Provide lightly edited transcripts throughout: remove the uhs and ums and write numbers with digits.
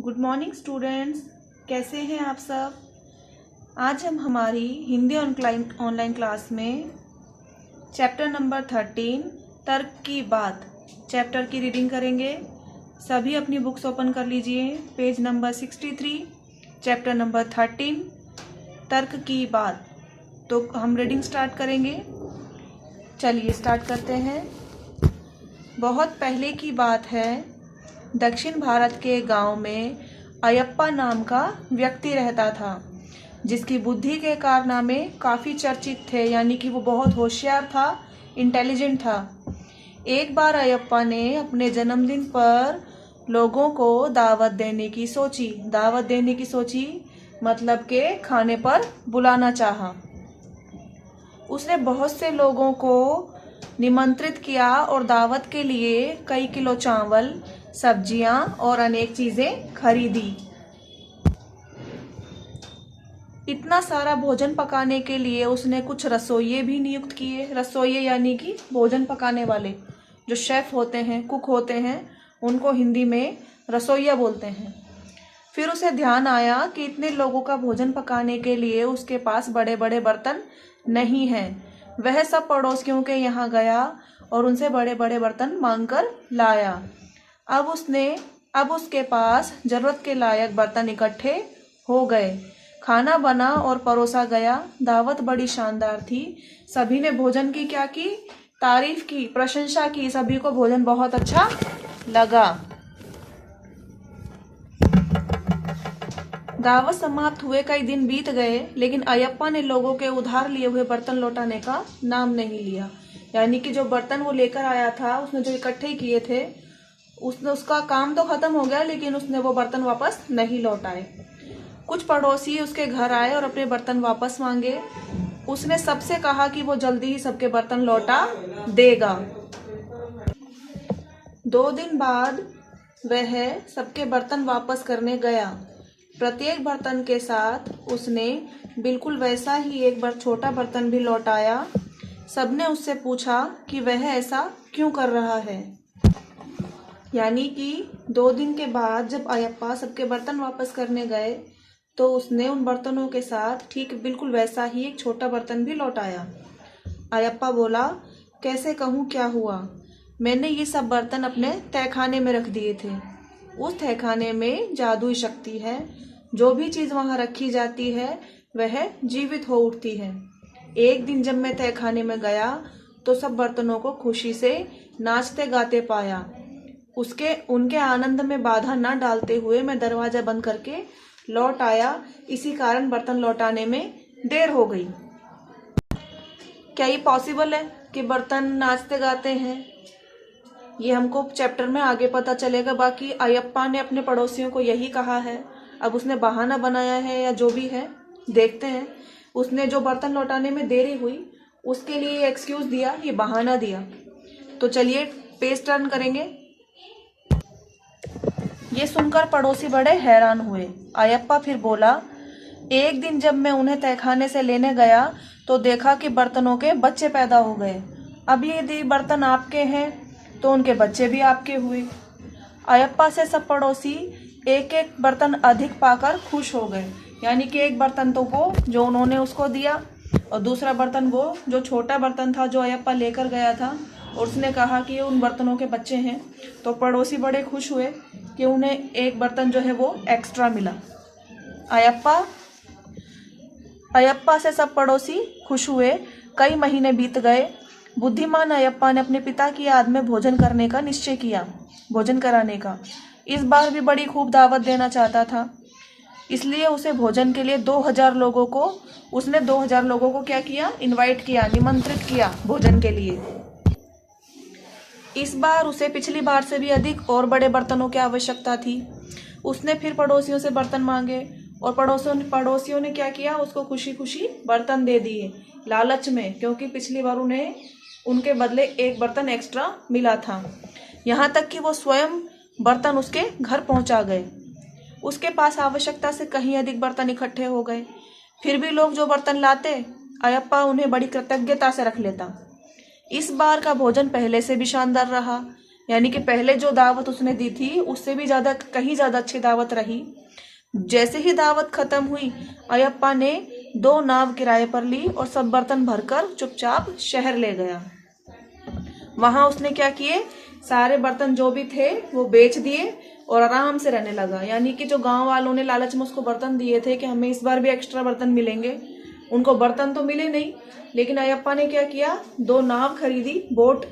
Good morning students, कैसे हैं आप सब। आज हम हमारी हिंदी ऑनलाइन क्लास में चैप्टर नंबर 13 तर्क की बात चैप्टर की रीडिंग करेंगे। सभी अपनी बुक्स ओपन कर लीजिए। पेज नंबर 63 चैप्टर नंबर 13 तर्क की बात। तो हम रीडिंग स्टार्ट करेंगे। चलिए स्टार्ट करते हैं। बहुत पहले की बात है, दक्षिण भारत के गांव में अयप्पा नाम का व्यक्ति रहता था, जिसकी बुद्धि के कारनामे काफ़ी चर्चित थे। यानी कि वो बहुत होशियार था, इंटेलिजेंट था। एक बार अयप्पा ने अपने जन्मदिन पर लोगों को दावत देने की सोची मतलब के खाने पर बुलाना चाहा। उसने बहुत से लोगों को निमंत्रित किया और दावत के लिए कई किलो चावल, सब्जियां और अनेक चीजें खरीदी। इतना सारा भोजन पकाने के लिए उसने कुछ रसोइये भी नियुक्त किए। रसोइये यानी कि भोजन पकाने वाले, जो शेफ होते हैं, कुक होते हैं, उनको हिंदी में रसोइया बोलते हैं। फिर उसे ध्यान आया कि इतने लोगों का भोजन पकाने के लिए उसके पास बड़े बड़े बर्तन नहीं हैं। वह सब पड़ोसियों के यहाँ गया और उनसे बड़े बड़े बर्तन मांगकर लाया। अब उसके पास जरूरत के लायक बर्तन इकट्ठे हो गए। खाना बना और परोसा गया। दावत बड़ी शानदार थी। सभी ने भोजन की क्या की? तारीफ की, प्रशंसा की। सभी को भोजन बहुत अच्छा लगा। दावत समाप्त हुए कई दिन बीत गए, लेकिन अयप्पा ने लोगों के उधार लिए हुए बर्तन लौटाने का नाम नहीं लिया। यानी कि जो बर्तन वो लेकर आया था, उसने जो इकट्ठे किए थे, उसका काम तो खत्म हो गया, लेकिन उसने वो बर्तन वापस नहीं लौटाए। कुछ पड़ोसी उसके घर आए और अपने बर्तन वापस मांगे। उसने सबसे कहा कि वो जल्दी ही सबके बर्तन लौटा देगा। 2 दिन बाद वह सबके बर्तन वापस करने गया। प्रत्येक बर्तन के साथ उसने बिल्कुल वैसा ही एक छोटा बर्तन भी लौटाया। सबने उससे पूछा कि वह ऐसा क्यों कर रहा है। यानी कि 2 दिन के बाद जब अयप्पा सबके बर्तन वापस करने गए, तो उसने उन बर्तनों के साथ ठीक बिल्कुल वैसा ही एक छोटा बर्तन भी लौटाया। अयप्पा बोला, कैसे कहूँ क्या हुआ? मैंने ये सब बर्तन अपने तहखाने में रख दिए थे। उस तहखाने में जादुई शक्ति है। जो भी चीज़ वहाँ रखी जाती है वह जीवित हो उठती है। एक दिन जब मैं तहखाने में गया तो सब बर्तनों को खुशी से नाचते गाते पाया। उनके आनंद में बाधा न डालते हुए मैं दरवाजा बंद करके लौट आया। इसी कारण बर्तन लौटाने में देर हो गई। क्या ये पॉसिबल है कि बर्तन नाचते गाते हैं? ये हमको चैप्टर में आगे पता चलेगा। बाकी अयप्पा ने अपने पड़ोसियों को यही कहा है। अब उसने बहाना बनाया है या जो भी है, देखते हैं। उसने जो बर्तन लौटाने में देरी हुई उसके लिए एक्सक्यूज दिया, ये बहाना दिया। तो चलिए पेज टर्न करेंगे। ये सुनकर पड़ोसी बड़े हैरान हुए। अयप्पा फिर बोला, एक दिन जब मैं उन्हें तहखाने से लेने गया तो देखा कि बर्तनों के बच्चे पैदा हो गए। अब यदि बर्तन आपके हैं तो उनके बच्चे भी आपके हुए। अयप्पा से सब पड़ोसी एक एक बर्तन अधिक पाकर खुश हो गए। यानी कि एक बर्तन तो वो जो उन्होंने उसको दिया, और दूसरा बर्तन वो जो छोटा बर्तन था जो अयप्पा लेकर गया था, और उसने कहा कि ये उन बर्तनों के बच्चे हैं। तो पड़ोसी बड़े खुश हुए कि उन्हें एक बर्तन जो है वो एक्स्ट्रा मिला। अयप्पा से सब पड़ोसी खुश हुए। कई महीने बीत गए। बुद्धिमान अयप्पा ने अपने पिता की याद में भोजन करने का निश्चय किया, भोजन कराने का। इस बार भी बड़ी खूब दावत देना चाहता था, इसलिए उसे भोजन के लिए 2000 लोगों को क्या किया? इनवाइट किया, निमंत्रित किया भोजन के लिए। इस बार उसे पिछली बार से भी अधिक और बड़े बर्तनों की आवश्यकता थी। उसने फिर पड़ोसियों से बर्तन मांगे और पड़ोसियों ने क्या किया? उसको खुशी खुशी बर्तन दे दिए, लालच में, क्योंकि पिछली बार उन्हें उनके बदले एक बर्तन एक्स्ट्रा मिला था। यहाँ तक कि वो स्वयं बर्तन उसके घर पहुँचा गए। उसके पास आवश्यकता से कहीं अधिक बर्तन इकट्ठे हो गए। फिर भी लोग जो बर्तन लाते, अयप्पा उन्हें बड़ी कृतज्ञता से रख लेता। इस बार का भोजन पहले से भी शानदार रहा। यानी कि पहले जो दावत उसने दी थी उससे भी ज़्यादा, कहीं ज़्यादा अच्छी दावत रही। जैसे ही दावत खत्म हुई, अयप्पा ने 2 नाव किराए पर ली और सब बर्तन भरकर चुपचाप शहर ले गया। वहां उसने क्या किए, सारे बर्तन जो भी थे वो बेच दिए और आराम से रहने लगा। यानी कि जो गांव वालों ने लालच में उसको बर्तन दिए थे कि हमें इस बार भी एक्स्ट्रा बर्तन मिलेंगे, उनको बर्तन तो मिले नहीं, लेकिन अयप्पा ने क्या किया, 2 नाव खरीदी, बोट,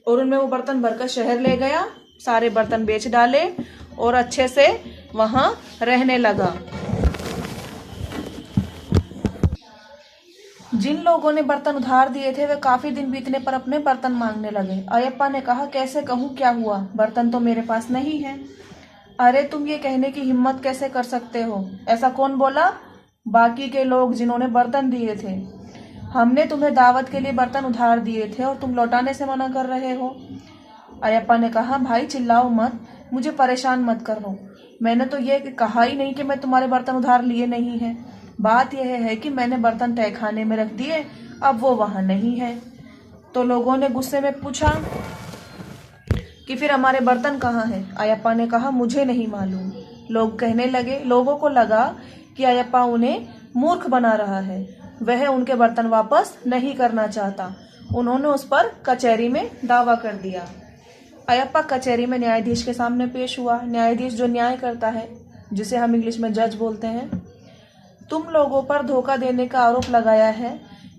और उनमें वो बर्तन भरकर शहर ले गया, सारे बर्तन बेच डाले और अच्छे से वहां रहने लगा। जिन लोगों ने बर्तन उधार दिए थे वे काफी दिन बीतने पर अपने बर्तन मांगने लगे। अयप्पा ने कहा, कैसे कहूँ, क्या हुआ, बर्तन तो मेरे पास नहीं है। अरे तुम ये कहने की हिम्मत कैसे कर सकते हो, ऐसा कौन बोला? बाकी के लोग जिन्होंने बर्तन दिए थे। हमने तुम्हें दावत के लिए बर्तन उधार दिए थे और तुम लौटाने से मना कर रहे हो। अयप्पा ने कहा, भाई चिल्लाओ मत, मुझे परेशान मत करो। मैंने तो ये कहा ही नहीं कि मैं तुम्हारे बर्तन उधार लिए नहीं है। बात यह है कि मैंने बर्तन तहखाने में रख दिए, अब वो वहां नहीं है। तो लोगों ने गुस्से में पूछा कि फिर हमारे बर्तन कहाँ हैं? अयप्पा ने कहा, मुझे नहीं मालूम। लोग कहने लगे, लोगों को लगा कि अयप्पा उन्हें मूर्ख बना रहा है, वह उनके बर्तन वापस नहीं करना चाहता। उन्होंने उस पर कचहरी में दावा कर दिया। अयप्पा कचहरी में न्यायाधीश के सामने पेश हुआ। न्यायाधीश जो न्याय करता है, जिसे हम इंग्लिश में जज बोलते हैं, तुम लोगों पर धोखा देने का आरोप लगाया है।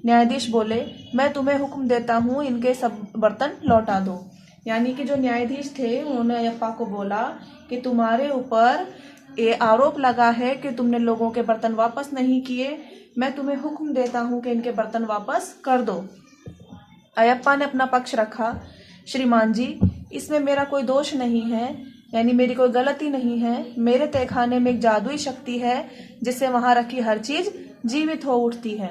न्यायाधीश बोले, मैं तुम्हें हुक्म देता हूँ, इनके सब बर्तन लौटा दो। यानी कि जो न्यायाधीश थे उन्होंने अयप्पा को बोला कि तुम्हारे ऊपर ये आरोप लगा है कि तुमने लोगों के बर्तन वापस नहीं किए, मैं तुम्हें हुक्म देता हूँ कि इनके बर्तन वापस कर दो। अयप्पा ने अपना पक्ष रखा, श्रीमान जी, इसमें मेरा कोई दोष नहीं है, यानी मेरी कोई गलती नहीं है। मेरे तहखाने में एक जादुई शक्ति है जिससे वहां रखी हर चीज जीवित हो उठती है।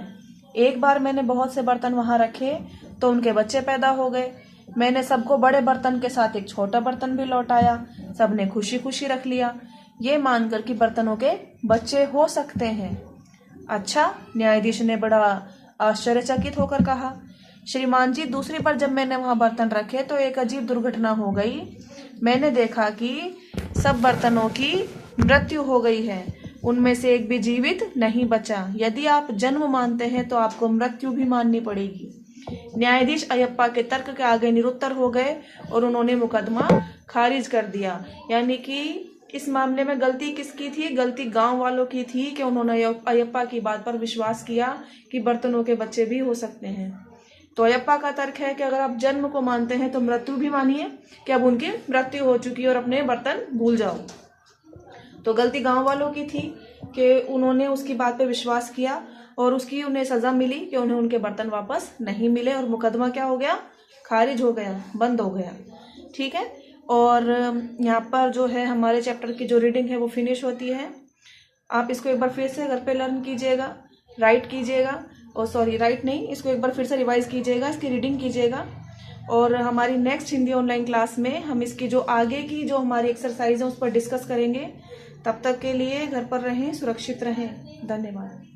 एक बार मैंने बहुत से बर्तन वहां रखे तो उनके बच्चे पैदा हो गए। मैंने सबको बड़े बर्तन के साथ एक छोटा बर्तन भी लौटाया, सबने खुशी खुशी रख लिया, ये मानकर कि बर्तनों के बच्चे हो सकते हैं। अच्छा, न्यायाधीश ने बड़ा आश्चर्यचकित होकर कहा, श्रीमान जी, दूसरी बार जब मैंने वहां बर्तन रखे तो एक अजीब दुर्घटना हो गई। मैंने देखा कि सब बर्तनों की मृत्यु हो गई है, उनमें से एक भी जीवित नहीं बचा। यदि आप जन्म मानते हैं तो आपको मृत्यु भी माननी पड़ेगी। न्यायाधीश अयप्पा के तर्क के आगे निरुत्तर हो गए और उन्होंने मुकदमा खारिज कर दिया। यानी कि इस मामले में गलती किसकी थी? गलती गांव वालों की थी कि उन्होंने अयप्पा की बात पर विश्वास किया कि बर्तनों के बच्चे भी हो सकते हैं। तो अयप्पा का तर्क है कि अगर आप जन्म को मानते हैं तो मृत्यु भी मानिए कि अब उनकी मृत्यु हो चुकी है और अपने बर्तन भूल जाओ। तो गलती गांव वालों की थी कि उन्होंने उसकी बात पे विश्वास किया और उसकी उन्हें सजा मिली कि उन्हें उनके बर्तन वापस नहीं मिले और मुकदमा क्या हो गया? खारिज हो गया, बंद हो गया। ठीक है, और यहाँ पर जो है हमारे चैप्टर की जो रीडिंग है वो फिनिश होती है। आप इसको एक बार फिर से घर पे लर्न कीजिएगा, राइट कीजिएगा, और सॉरी राइट नहीं, इसको एक बार फिर से रिवाइज कीजिएगा, इसकी रीडिंग कीजिएगा। और हमारी नेक्स्ट हिंदी ऑनलाइन क्लास में हम इसकी जो आगे की जो हमारी एक्सरसाइज है उस पर डिस्कस करेंगे। तब तक के लिए घर पर रहें, सुरक्षित रहें। धन्यवाद।